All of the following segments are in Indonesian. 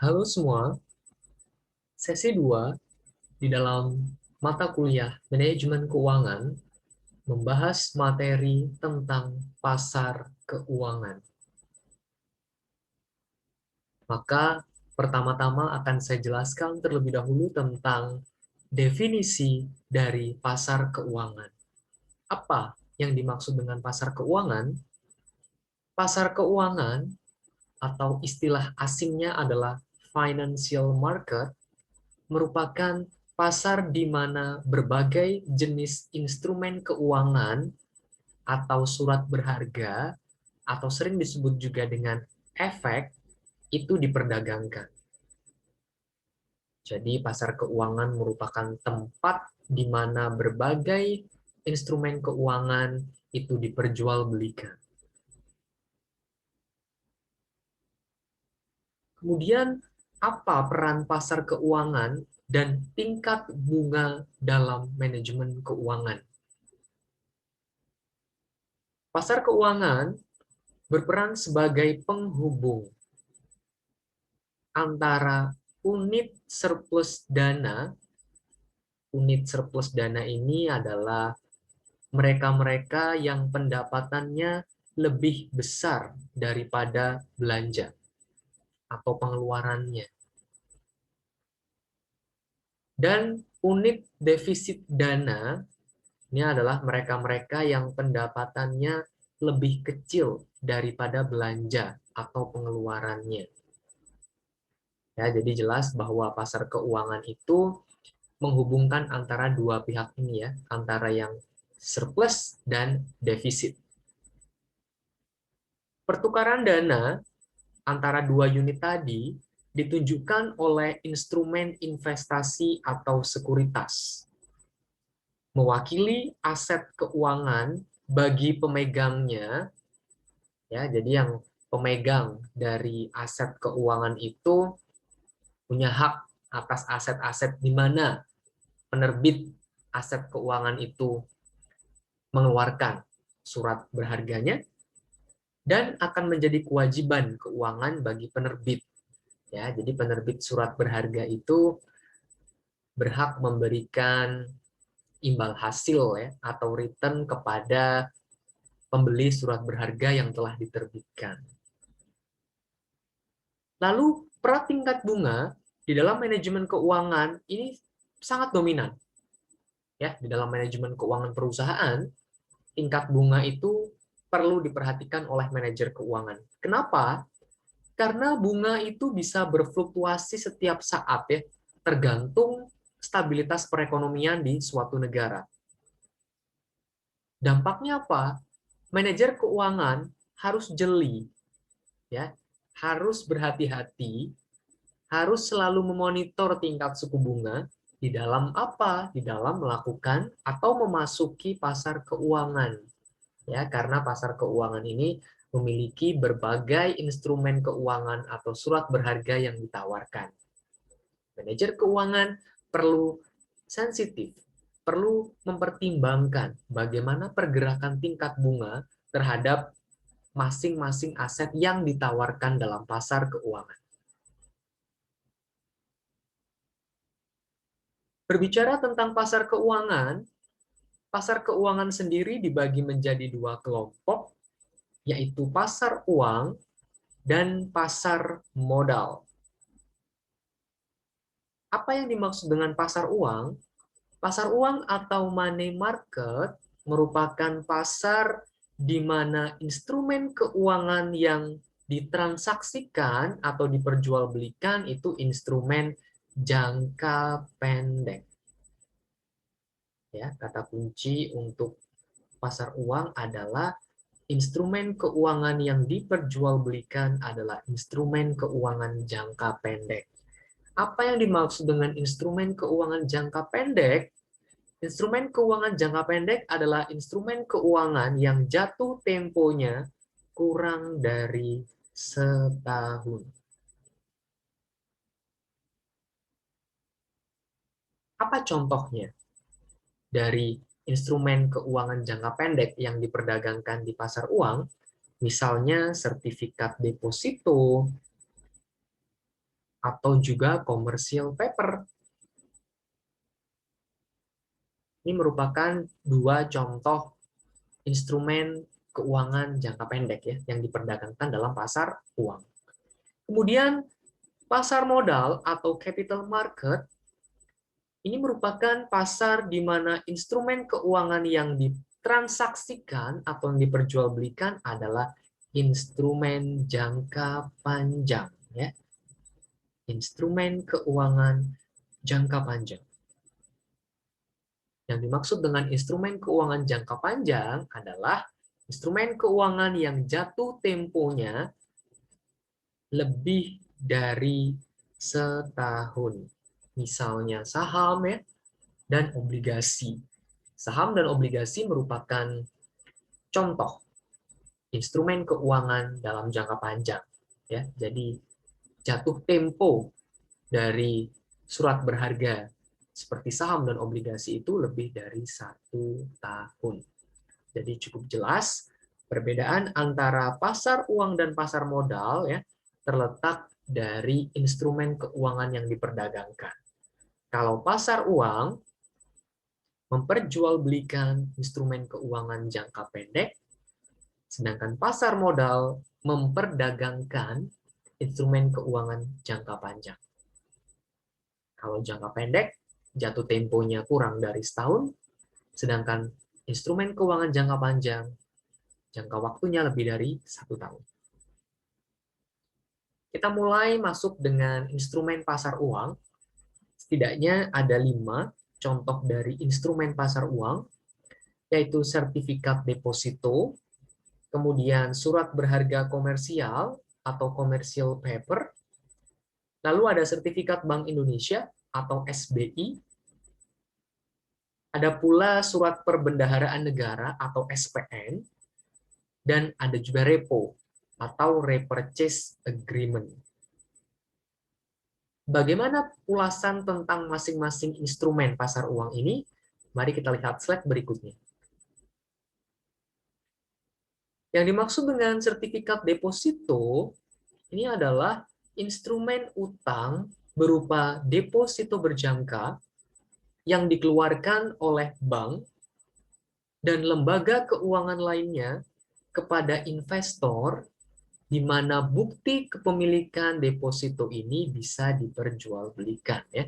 Halo semua, sesi 2 di dalam mata kuliah Manajemen Keuangan membahas materi tentang pasar keuangan. Maka pertama-tama akan saya jelaskan terlebih dahulu tentang definisi dari pasar keuangan. Apa yang dimaksud dengan pasar keuangan? Pasar keuangan atau istilah asingnya adalah financial market merupakan pasar di mana berbagai jenis instrumen keuangan atau surat berharga atau sering disebut juga dengan efek itu diperdagangkan. Jadi pasar keuangan merupakan tempat di mana berbagai instrumen keuangan itu diperjualbelikan. Kemudian apa peran pasar keuangan dan tingkat bunga dalam manajemen keuangan? Pasar keuangan berperan sebagai penghubung antara unit surplus dana. Unit surplus dana ini adalah mereka-mereka yang pendapatannya lebih besar daripada belanja atau pengeluarannya. Dan unit defisit dana ini adalah mereka-mereka yang pendapatannya lebih kecil daripada belanja atau pengeluarannya. Ya, jadi jelas bahwa pasar keuangan itu menghubungkan antara dua pihak ini ya, antara yang surplus dan defisit. Pertukaran dana antara dua unit tadi ditunjukkan oleh instrumen investasi atau sekuritas, mewakili aset keuangan bagi pemegangnya. Ya, jadi yang pemegang dari aset keuangan itu punya hak atas aset-aset di mana penerbit aset keuangan itu mengeluarkan surat berharganya dan akan menjadi kewajiban keuangan bagi penerbit. Ya, jadi penerbit surat berharga itu berhak memberikan imbal hasil ya atau return kepada pembeli surat berharga yang telah diterbitkan. Lalu peran tingkat bunga di dalam manajemen keuangan ini sangat dominan. Ya, di dalam manajemen keuangan perusahaan, tingkat bunga itu perlu diperhatikan oleh manajer keuangan. Kenapa? Karena bunga itu bisa berfluktuasi setiap saat ya, tergantung stabilitas perekonomian di suatu negara. Dampaknya apa? Manajer keuangan harus jeli, ya, harus berhati-hati, harus selalu memonitor tingkat suku bunga di dalam apa? Di dalam melakukan atau memasuki pasar keuangan. Ya, karena pasar keuangan ini memiliki berbagai instrumen keuangan atau surat berharga yang ditawarkan. Manajer keuangan perlu sensitif, perlu mempertimbangkan bagaimana pergerakan tingkat bunga terhadap masing-masing aset yang ditawarkan dalam pasar keuangan. Berbicara tentang pasar keuangan sendiri dibagi menjadi dua kelompok, yaitu pasar uang dan pasar modal. Apa yang dimaksud dengan pasar uang? Pasar uang atau money market merupakan pasar di mana instrumen keuangan yang ditransaksikan atau diperjualbelikan itu instrumen jangka pendek. Ya, kata kunci untuk pasar uang adalah instrumen keuangan yang diperjualbelikan adalah instrumen keuangan jangka pendek. Apa yang dimaksud dengan instrumen keuangan jangka pendek? Instrumen keuangan jangka pendek adalah instrumen keuangan yang jatuh temponya kurang dari setahun. Apa contohnya dari instrumen keuangan jangka pendek yang diperdagangkan di pasar uang? Misalnya sertifikat deposito, atau juga commercial paper. Ini merupakan dua contoh instrumen keuangan jangka pendek ya yang diperdagangkan dalam pasar uang. Kemudian pasar modal atau capital market ini merupakan pasar di mana instrumen keuangan yang ditransaksikan atau yang diperjualbelikan adalah instrumen jangka panjang ya. Instrumen keuangan jangka panjang. Yang dimaksud dengan instrumen keuangan jangka panjang adalah instrumen keuangan yang jatuh temponya lebih dari setahun. Misalnya saham ya, dan obligasi. Saham dan obligasi merupakan contoh instrumen keuangan dalam jangka panjang. Ya, jadi jatuh tempo dari surat berharga seperti saham dan obligasi itu lebih dari 1 tahun. Jadi cukup jelas perbedaan antara pasar uang dan pasar modal ya terletak dari instrumen keuangan yang diperdagangkan. Kalau pasar uang memperjualbelikan instrumen keuangan jangka pendek, sedangkan pasar modal memperdagangkan instrumen keuangan jangka panjang. Kalau jangka pendek, jatuh temponya kurang dari setahun, sedangkan instrumen keuangan jangka panjang, jangka waktunya lebih dari 1 tahun. Kita mulai masuk dengan instrumen pasar uang. Setidaknya ada 5 contoh dari instrumen pasar uang, yaitu sertifikat deposito, kemudian surat berharga komersial atau commercial paper, lalu ada sertifikat Bank Indonesia atau SBI, ada pula surat perbendaharaan negara atau SPN, dan ada juga repo atau repurchase agreement. Bagaimana ulasan tentang masing-masing instrumen pasar uang ini? Mari kita lihat slide berikutnya. Yang dimaksud dengan sertifikat deposito ini adalah instrumen utang berupa deposito berjangka yang dikeluarkan oleh bank dan lembaga keuangan lainnya kepada investor di mana bukti kepemilikan deposito ini bisa diperjualbelikan ya.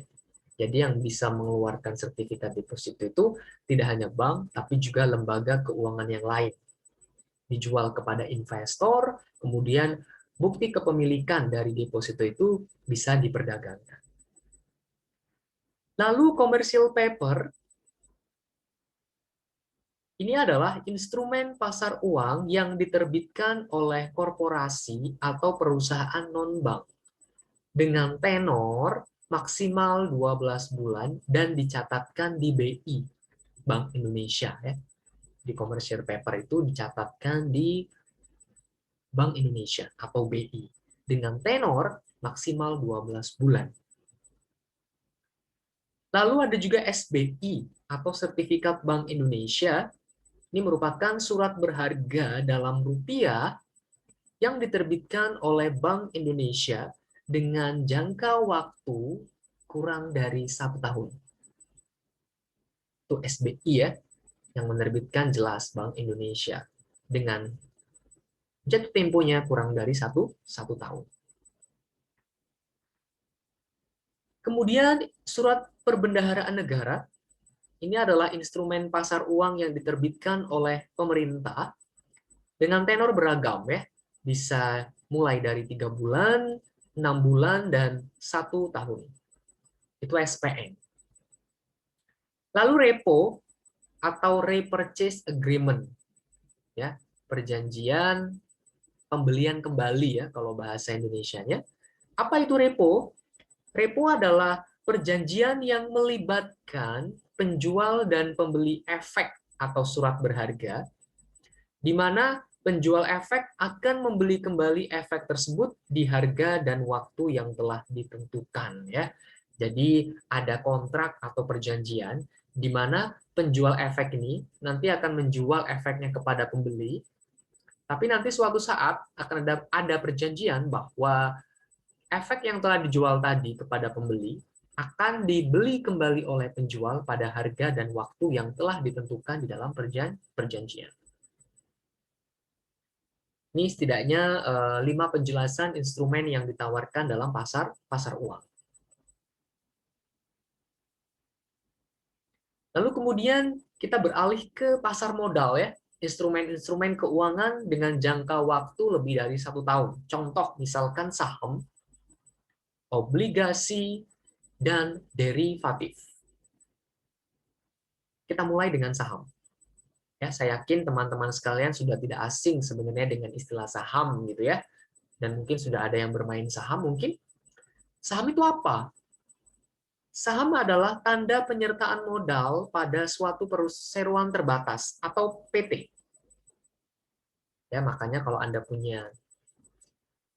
Jadi yang bisa mengeluarkan sertifikat deposito itu tidak hanya bank tapi juga lembaga keuangan yang lain. Dijual kepada investor, kemudian bukti kepemilikan dari deposito itu bisa diperdagangkan. Lalu commercial paper ini adalah instrumen pasar uang yang diterbitkan oleh korporasi atau perusahaan non-bank dengan tenor maksimal 12 bulan dan dicatatkan di BI, Bank Indonesia ya. Di commercial paper itu dicatatkan di Bank Indonesia atau BI dengan tenor maksimal 12 bulan. Lalu ada juga SBI atau Sertifikat Bank Indonesia. Ini merupakan surat berharga dalam rupiah yang diterbitkan oleh Bank Indonesia dengan jangka waktu kurang dari 1 tahun. Itu SBI ya, yang menerbitkan jelas Bank Indonesia dengan jatuh temponya kurang dari satu tahun. Kemudian surat perbendaharaan negara, ini adalah instrumen pasar uang yang diterbitkan oleh pemerintah dengan tenor beragam ya, bisa mulai dari 3 bulan, 6 bulan, dan 1 tahun. Itu SPN. Lalu repo atau repurchase agreement, ya, perjanjian pembelian kembali ya kalau bahasa Indonesianya. Apa itu repo? Repo adalah perjanjian yang melibatkan penjual dan pembeli efek atau surat berharga, di mana penjual efek akan membeli kembali efek tersebut di harga dan waktu yang telah ditentukan ya. Jadi ada kontrak atau perjanjian di mana penjual efek ini nanti akan menjual efeknya kepada pembeli, tapi nanti suatu saat akan ada perjanjian bahwa efek yang telah dijual tadi kepada pembeli akan dibeli kembali oleh penjual pada harga dan waktu yang telah ditentukan di dalam perjanjian. Ini setidaknya 5 penjelasan instrumen yang ditawarkan dalam pasar uang. Lalu kemudian kita beralih ke pasar modal ya, instrumen-instrumen keuangan dengan jangka waktu lebih dari 1 tahun. Contoh misalkan saham, obligasi, dan derivatif. Kita mulai dengan saham. Ya, saya yakin teman-teman sekalian sudah tidak asing sebenarnya dengan istilah saham gitu ya. Dan mungkin sudah ada yang bermain saham mungkin. Saham itu apa? Saham adalah tanda penyertaan modal pada suatu perseroan terbatas atau PT. Ya, makanya kalau Anda punya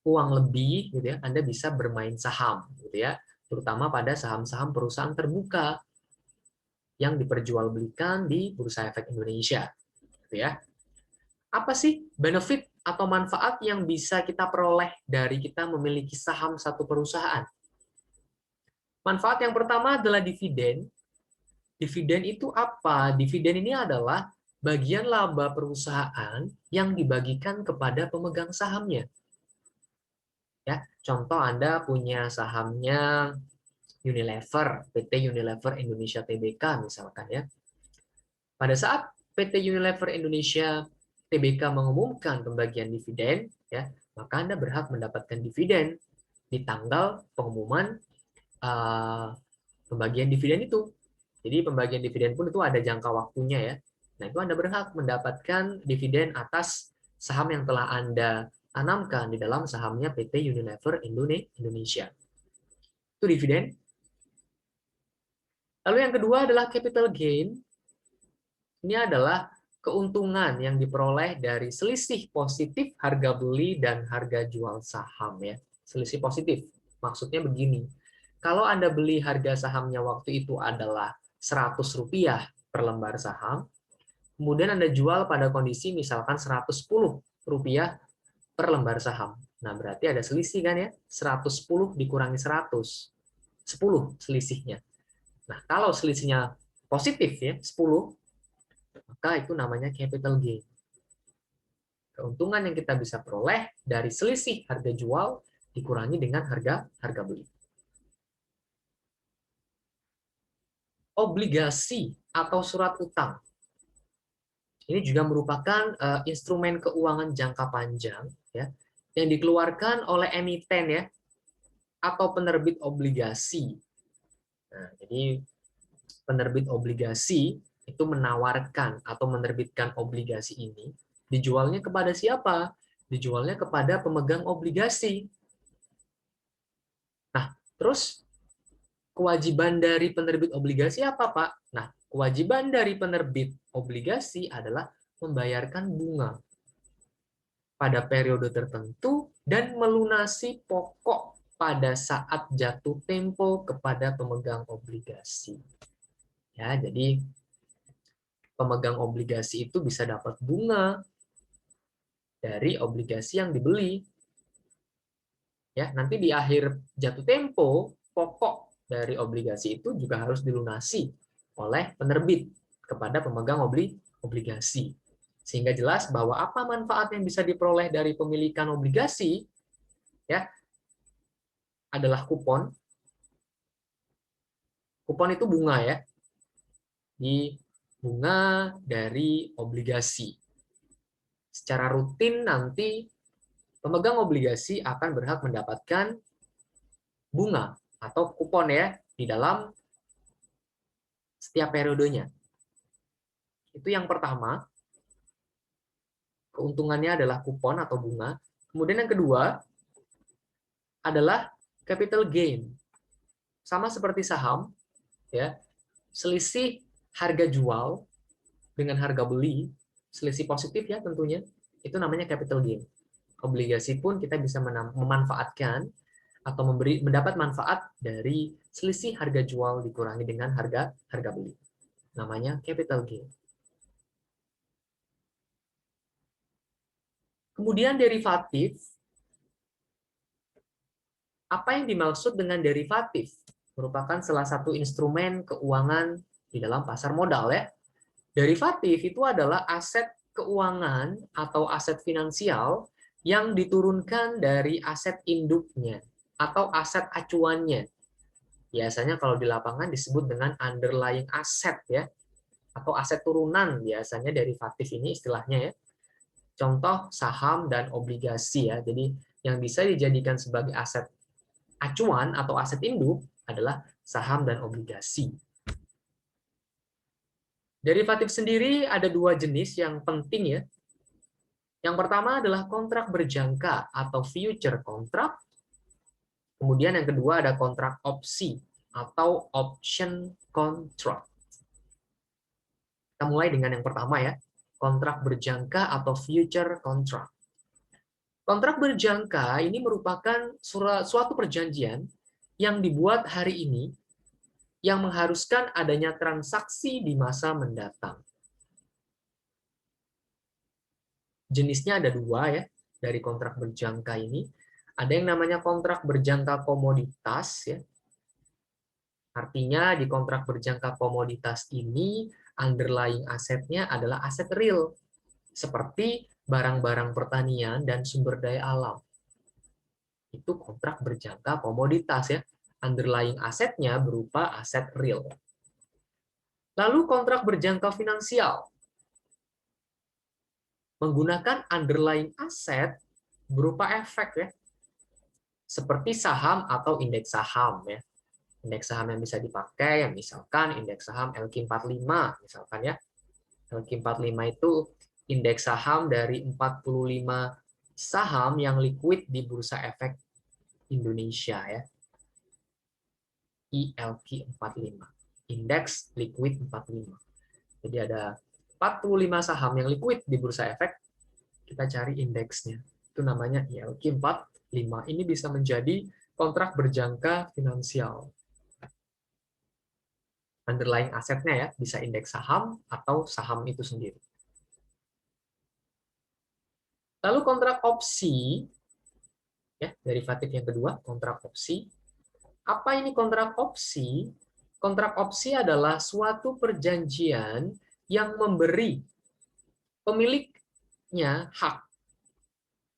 uang lebih gitu ya, Anda bisa bermain saham gitu ya, terutama pada saham-saham perusahaan terbuka yang diperjualbelikan di Bursa Efek Indonesia gitu ya. Apa sih benefit atau manfaat yang bisa kita peroleh dari kita memiliki saham satu perusahaan? Manfaat yang pertama adalah dividen. Dividen itu apa? Dividen ini adalah bagian laba perusahaan yang dibagikan kepada pemegang sahamnya. Ya, contoh Anda punya sahamnya Unilever, PT Unilever Indonesia Tbk misalkan ya. Pada saat PT Unilever Indonesia Tbk mengumumkan pembagian dividen, ya, maka Anda berhak mendapatkan dividen di tanggal pengumuman pembagian dividen itu. Jadi pembagian dividen pun itu ada jangka waktunya ya. Nah, itu Anda berhak mendapatkan dividen atas saham yang telah Anda tanamkan di dalam sahamnya PT Unilever Indonesia. Itu dividen. Lalu yang kedua adalah capital gain. Ini adalah keuntungan yang diperoleh dari selisih positif harga beli dan harga jual saham ya. Selisih positif. Maksudnya begini. Kalau Anda beli harga sahamnya waktu itu adalah Rp100 per lembar saham, kemudian Anda jual pada kondisi misalkan Rp110 per lembar saham. Nah, berarti ada selisih kan ya? 110 dikurangi 100. 10 selisihnya. Nah, kalau selisihnya positif ya, 10, maka itu namanya capital gain. Keuntungan yang kita bisa peroleh dari selisih harga jual dikurangi dengan harga beli. Obligasi atau surat utang. Ini juga merupakan instrumen keuangan jangka panjang ya, yang dikeluarkan oleh emiten ya, atau penerbit obligasi. Nah, jadi penerbit obligasi itu menawarkan atau menerbitkan obligasi ini, dijualnya kepada siapa? Dijualnya kepada pemegang obligasi. Nah, terus kewajiban dari penerbit obligasi apa, Pak? Nah, kewajiban dari penerbit obligasi adalah membayarkan bunga pada periode tertentu dan melunasi pokok pada saat jatuh tempo kepada pemegang obligasi. Ya, jadi pemegang obligasi itu bisa dapat bunga dari obligasi yang dibeli. Ya, nanti di akhir jatuh tempo, pokok dari obligasi itu juga harus dilunasi oleh penerbit kepada pemegang obligasi. Sehingga jelas bahwa apa manfaat yang bisa diperoleh dari pemilikan obligasi ya adalah kupon. Kupon itu bunga ya. Di bunga dari obligasi. Secara rutin nanti pemegang obligasi akan berhak mendapatkan bunga atau kupon ya di dalam setiap periodenya. Itu yang pertama. Keuntungannya adalah kupon atau bunga. Kemudian yang kedua adalah capital gain. Sama seperti saham, ya, selisih harga jual dengan harga beli, selisih positif ya tentunya, itu namanya capital gain. Obligasi pun kita bisa memanfaatkan atau mendapat manfaat dari selisih harga jual dikurangi dengan harga beli. Namanya capital gain. Kemudian derivatif Apa yang dimaksud dengan derivatif? Merupakan salah satu instrumen keuangan di dalam pasar modal ya. Derivatif itu adalah aset keuangan atau aset finansial yang diturunkan dari aset induknya atau aset acuannya. Biasanya kalau di lapangan disebut dengan underlying asset ya, atau aset turunan biasanya derivatif ini istilahnya ya. Contoh saham dan obligasi ya. Jadi yang bisa dijadikan sebagai aset acuan atau aset induk adalah saham dan obligasi. Derivatif sendiri ada dua jenis yang penting ya. Yang pertama adalah kontrak berjangka atau future contract. Kemudian yang kedua ada kontrak opsi atau option contract. Kita mulai dengan yang pertama ya, kontrak berjangka atau future contract. Kontrak berjangka ini merupakan suatu perjanjian yang dibuat hari ini yang mengharuskan adanya transaksi di masa mendatang. Jenisnya ada dua ya dari kontrak berjangka ini. Ada yang namanya kontrak berjangka komoditas ya. Artinya di kontrak berjangka komoditas ini underlying asetnya adalah aset real seperti barang-barang pertanian dan sumber daya alam. Itu kontrak berjangka komoditas ya. Underlying asetnya berupa aset real. Lalu kontrak berjangka finansial menggunakan underlying aset berupa efek ya. Seperti saham atau indeks saham ya. Indeks saham yang bisa dipakai yang misalkan indeks saham LQ45 misalkan ya. LQ45 itu indeks saham dari 45 saham yang liquid di Bursa Efek Indonesia ya. ILQ45. Indeks liquid 45. Jadi ada 45 saham yang liquid di Bursa Efek, kita cari indeksnya. Itu namanya ILQ45. Ini bisa menjadi kontrak berjangka finansial. Underlying asetnya ya, bisa indeks saham atau saham itu sendiri. Lalu kontrak opsi, ya derivatif yang kedua, kontrak opsi. Apa ini kontrak opsi? Kontrak opsi adalah suatu perjanjian yang memberi pemiliknya hak.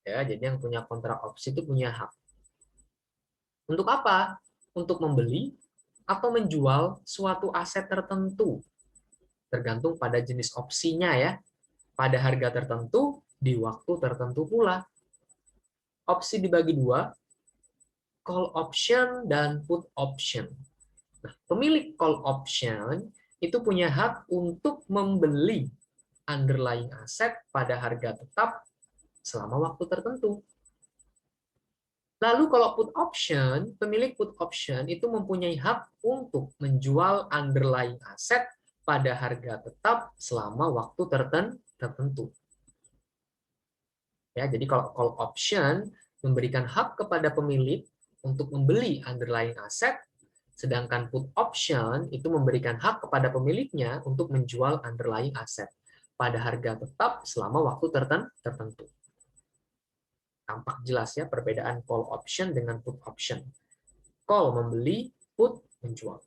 Ya, jadi yang punya kontrak opsi itu punya hak. Untuk apa? Untuk membeli atau menjual suatu aset tertentu. Tergantung pada jenis opsinya ya. Pada harga tertentu, di waktu tertentu pula. Opsi dibagi dua, call option dan put option. Nah, pemilik call option itu punya hak untuk membeli underlying aset pada harga tetap selama waktu tertentu. Lalu kalau put option, pemilik put option itu mempunyai hak untuk menjual underlying aset pada harga tetap selama waktu tertentu. Ya, jadi kalau call option memberikan hak kepada pemilik untuk membeli underlying aset, sedangkan put option itu memberikan hak kepada pemiliknya untuk menjual underlying aset pada harga tetap selama waktu tertentu. Tampak jelas ya perbedaan call option dengan put option. Call membeli, put menjual.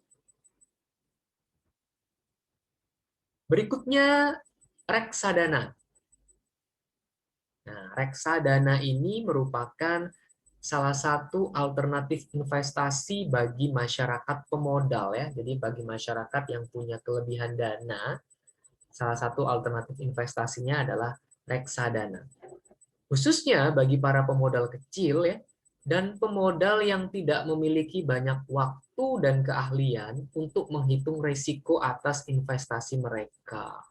Berikutnya reksadana. Nah, reksadana ini merupakan salah satu alternatif investasi bagi masyarakat pemodal ya. Jadi bagi masyarakat yang punya kelebihan dana, salah satu alternatif investasinya adalah reksadana. Khususnya bagi para pemodal kecil ya, dan pemodal yang tidak memiliki banyak waktu dan keahlian untuk menghitung risiko atas investasi mereka.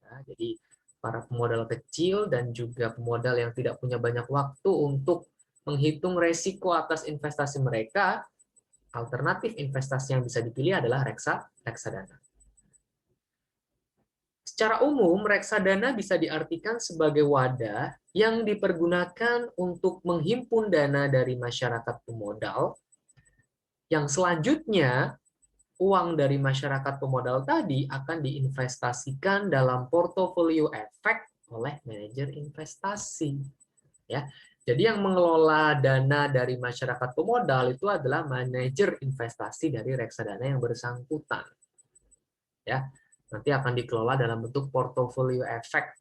Nah, jadi para pemodal kecil dan juga pemodal yang tidak punya banyak waktu untuk menghitung risiko atas investasi mereka, alternatif investasi yang bisa dipilih adalah reksadana. Secara umum, reksadana bisa diartikan sebagai wadah yang dipergunakan untuk menghimpun dana dari masyarakat pemodal, yang selanjutnya uang dari masyarakat pemodal tadi akan diinvestasikan dalam portofolio efek oleh manajer investasi. Ya, Jadi yang mengelola dana dari masyarakat pemodal itu adalah manajer investasi dari reksadana yang bersangkutan. Ya, nanti akan dikelola dalam bentuk portofolio efek.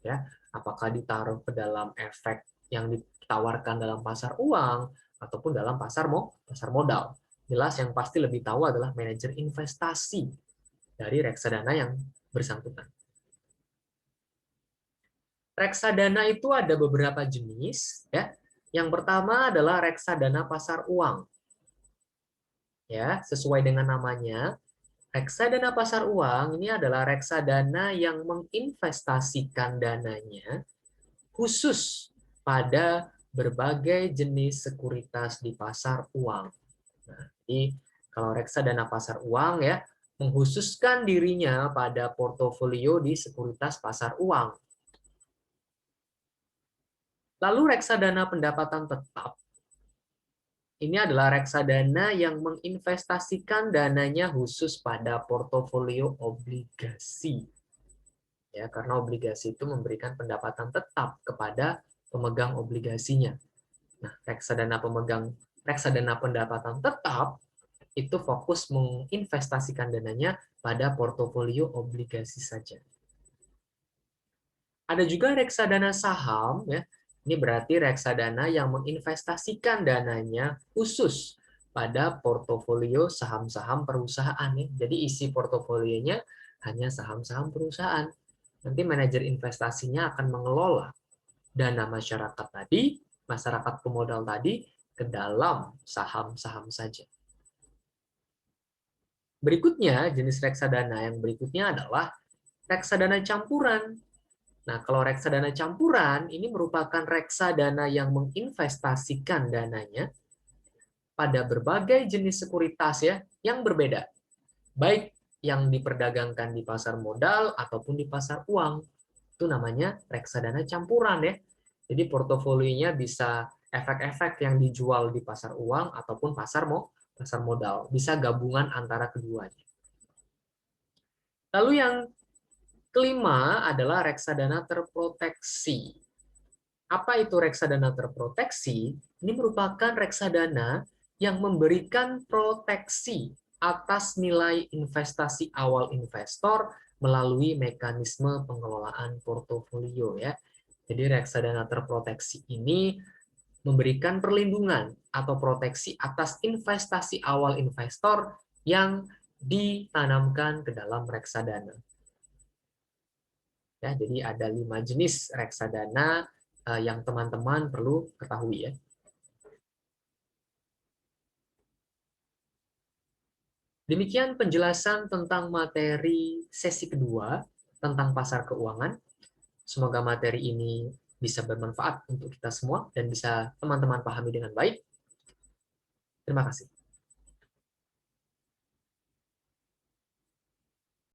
Ya, apakah ditaruh ke dalam efek yang ditawarkan dalam pasar uang ataupun dalam pasar modal. Jelas yang pasti lebih tahu adalah manajer investasi dari reksadana yang bersangkutan. Reksadana itu ada beberapa jenis, ya. Yang pertama adalah reksadana pasar uang. Ya, sesuai dengan namanya, reksadana pasar uang ini adalah reksadana yang menginvestasikan dananya khusus pada berbagai jenis sekuritas di pasar uang. Nah, jadi kalau reksadana pasar uang ya mengkhususkan dirinya pada portofolio di sekuritas pasar uang. Lalu reksadana pendapatan tetap, ini adalah reksadana yang menginvestasikan dananya khusus pada portofolio obligasi. Ya, karena obligasi itu memberikan pendapatan tetap kepada pemegang obligasinya. Nah, reksadana pendapatan tetap itu fokus menginvestasikan dananya pada portofolio obligasi saja. Ada juga reksadana saham, ya. Ini berarti reksadana yang menginvestasikan dananya khusus pada portofolio saham-saham perusahaan. Ya. Jadi isi portofolionya hanya saham-saham perusahaan. Nanti manajer investasinya akan mengelola dana masyarakat tadi, masyarakat pemodal tadi, ke dalam saham-saham saja. Berikutnya, jenis reksadana yang berikutnya adalah reksadana campuran. Nah, kalau reksadana campuran ini merupakan reksadana yang menginvestasikan dananya pada berbagai jenis sekuritas ya yang berbeda. Baik yang diperdagangkan di pasar modal ataupun di pasar uang. Itu namanya reksadana campuran ya. Jadi portofolionya bisa efek-efek yang dijual di pasar uang ataupun pasar modal. Bisa gabungan antara keduanya. Lalu yang kelima adalah reksadana terproteksi. Apa itu reksadana terproteksi? Ini merupakan reksadana yang memberikan proteksi atas nilai investasi awal investor melalui mekanisme pengelolaan portofolio ya. Jadi reksadana terproteksi ini memberikan perlindungan atau proteksi atas investasi awal investor yang ditanamkan ke dalam reksadana. Ya, jadi ada 5 jenis reksadana yang teman-teman perlu ketahui ya. Demikian penjelasan tentang materi sesi kedua tentang pasar keuangan. Semoga materi ini bisa bermanfaat untuk kita semua dan bisa teman-teman pahami dengan baik. Terima kasih.